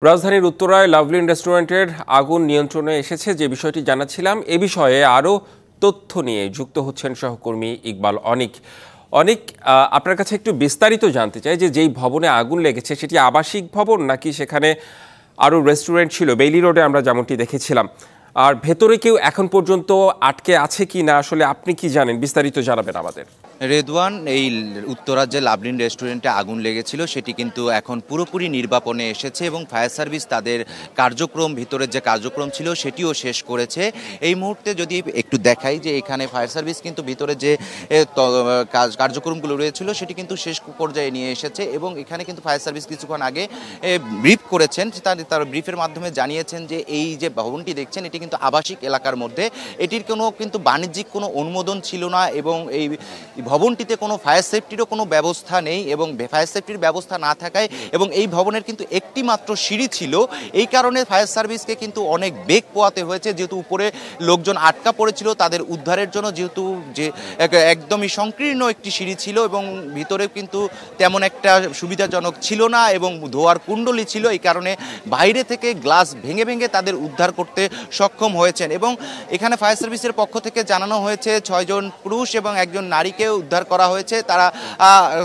রাজধানীর উত্তরায় লাভলিন রেস্টুরেন্টের আগুন নিয়ন্ত্রণে এসেছে যে বিষয়টি জানাচ্ছিলাম, এ বিষয়ে আরও তথ্য নিয়ে যুক্ত হচ্ছেন সহকর্মী ইকবাল অনিক। অনিক, আপনার কাছে একটু বিস্তারিত জানতে চাই যে যেই ভবনে আগুন লেগেছে সেটি আবাসিক ভবন নাকি সেখানে আরও রেস্টুরেন্ট ছিল? বেইলি রোডে আমরা যেমনটি দেখেছিলাম। আর ভেতরে কেউ এখন পর্যন্ত আটকে আছে কি না, আসলে আপনি কি জানেন, বিস্তারিত জানাবেন আমাদের। রেদওয়ান, এই উত্তরার যে লাভলিন রেস্টুরেন্টে আগুন লেগেছিল সেটি কিন্তু এখন পুরোপুরি নির্বাপনে এসেছে এবং ফায়ার সার্ভিস তাদের কার্যক্রম, ভিতরের যে কার্যক্রম ছিল সেটিও শেষ করেছে। এই মুহূর্তে যদি একটু দেখাই যে এখানে ফায়ার সার্ভিস কিন্তু ভিতরে যে কার্যক্রমগুলো রয়েছিল সেটি কিন্তু শেষ পর্যায়ে নিয়ে এসেছে এবং এখানে কিন্তু ফায়ার সার্ভিস কিছুক্ষণ আগে ব্রিফ করেছেন। তার ব্রিফের মাধ্যমে জানিয়েছেন যে এই যে ভবনটি দেখছেন এটি কিন্তু আবাসিক এলাকার মধ্যে, এটির কোনো কিন্তু বাণিজ্যিক কোনো অনুমোদন ছিল না এবং এই ভবনটিতে কোনো ফায়ার সেফটিরও কোনো ব্যবস্থা নেই এবং ফায়ার সেফটির ব্যবস্থা না থাকায় এবং এই ভবনের কিন্তু একটি মাত্র সিঁড়ি ছিল, এই কারণে ফায়ার সার্ভিসকে কিন্তু অনেক বেগ পোয়াতে হয়েছে, যেহেতু উপরে লোকজন আটকা পড়েছিল তাদের উদ্ধারের জন্য, যেহেতু যে একদমই সংকীর্ণ একটি সিঁড়ি ছিল এবং ভিতরে কিন্তু তেমন একটা সুবিধাজনক ছিল না এবং ধোয়ার কুণ্ডলি ছিল, এই কারণে বাইরে থেকে গ্লাস ভেঙে ভেঙে তাদের উদ্ধার করতে সক্ষম হয়েছেন। এবং এখানে ফায়ার সার্ভিসের পক্ষ থেকে জানানো হয়েছে 6 জন পুরুষ এবং একজন নারীকে উদ্ধার করা হয়েছে।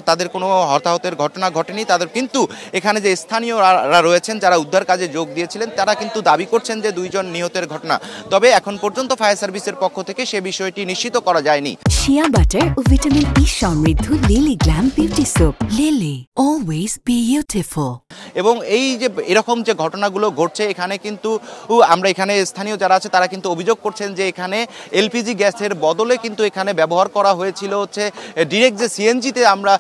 তাদের কোনো হতাহতের ঘটনা ঘটেনি। তাদের কিন্তু এখানে যে স্থানীয়রা রয়েছেন যারা উদ্ধার কাজে যোগ দিয়েছিলেন তারা কিন্তু দাবি করছেন যে 2 জন নিহতের ঘটনা, তবে এখন পর্যন্ত ফায়ার সার্ভিসের পক্ষ থেকে সে বিষয়টি নিশ্চিত করা যায়নি। শিয়া বাটার ও ভিটামিন ই সমৃদ্ধ lily glam beauty soap. Lily, always beautiful. এবং এই যে এরকম যে ঘটনাগুলো ঘটছে এখানে কিন্তু আমরা এখানে স্থানীয় যারা আছে তারা কিন্তু অভিযোগ করছেন যে এখানে এলপিজি গ্যাসের বদলে কিন্তু এখানে ব্যবহার করা হয়েছিল হচ্ছে ডিরেক্ট যে সিএনজিতে আমরা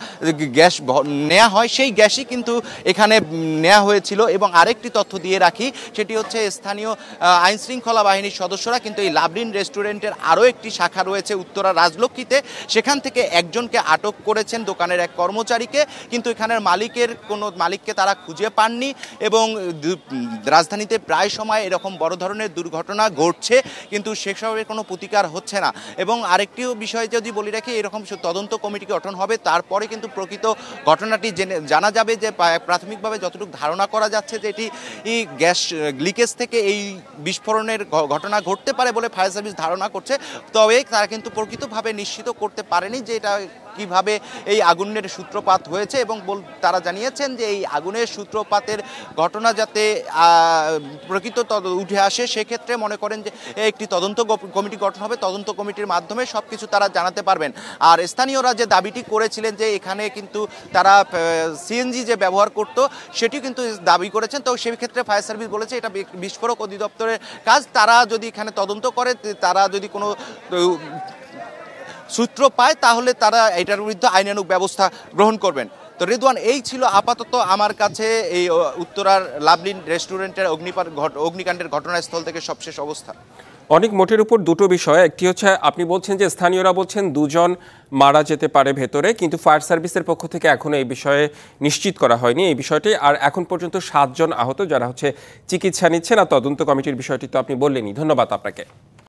গ্যাস নেওয়া হয় সেই গ্যাসই কিন্তু এখানে নেওয়া হয়েছিল। এবং আরেকটি তথ্য দিয়ে রাখি, সেটি হচ্ছে স্থানীয় আইন শৃঙ্খলা বাহিনীর সদস্যরা কিন্তু এই লাভলিন রেস্টুরেন্টের আরও একটি শাখা রয়েছে উত্তরা রাজলক্ষ্মীতে, সেখান থেকে একজনকে আটক করেছেন, দোকানের এক কর্মচারীকে, কিন্তু এখানের মালিককে তারা খুঁজে পাননি এবং রাজধানীতে প্রায় সময় এরকম বড় ধরনের দুর্ঘটনা ঘটছে কিন্তু সেসবের কোনো প্রতিকার হচ্ছে না। এবং আরেকটি বিষয় যদি বলি রাখি, এরকম তদন্ত কমিটি গঠন হবে, তারপরে কিন্তু প্রকৃত ঘটনাটি জানা যাবে যে প্রাথমিকভাবে যতটুকু ধারণা করা যাচ্ছে যে এটি গ্যাস লিকেজ থেকে এই বিস্ফোরণের ঘটনা ঘটতে পারে বলে ফায়ার সার্ভিস ধারণা করছে, তবে তারা কিন্তু প্রকৃতভাবে নিশ্চিত করতে পারেনি যে এটা কিভাবে এই আগুনের সূত্রপাত হয়েছে এবং তারা জানিয়েছেন যে এই আগুনের সূত্রপাতের ঘটনা যাতে প্রকৃত উঠে আসে সেক্ষেত্রে মনে করেন যে একটি তদন্ত কমিটি গঠন হবে, তদন্ত কমিটির মাধ্যমে সব কিছু তারা জানাতে পারবেন। আর স্থানীয়রা যে দাবিটি করেছিলেন যে এখানে কিন্তু তারা সিএনজি যে ব্যবহার করত সেটি কিন্তু দাবি করেছেন, তো সেই ক্ষেত্রে ফায়ার সার্ভিস বলেছে এটা বিস্ফোরক অধিদপ্তরের কাজ, তারা যদি এখানে তদন্ত করে, তারা যদি কোনো সূত্র পায় তাহলে তারা এটার বিরুদ্ধে আইনানুগ ব্যবস্থা গ্রহণ করবেন। তো রেদওয়ান, এই ছিল আপাতত আমার কাছে এই উত্তরার লাভলিন রেস্টুরেন্টের অগ্নিকাণ্ডের ঘটনাস্থল থেকে সবশেষ অবস্থা। অনেক মোটের উপর দুটো বিষয়, একটি হচ্ছে আপনি বলছেন যে স্থানীয়রা বলছেন 2 জন মারা যেতে পারে ভেতরে, কিন্তু ফায়ার সার্ভিসের পক্ষ থেকে এখনো এই বিষয়ে নিশ্চিত করা হয়নি এই বিষয়টি। আর এখন পর্যন্ত 7 জন আহত যারা হচ্ছে চিকিৎসা নিচ্ছেন, আর তদন্ত কমিটির বিষয়টি তো আপনি বললেনই। ধন্যবাদ আপনাকে।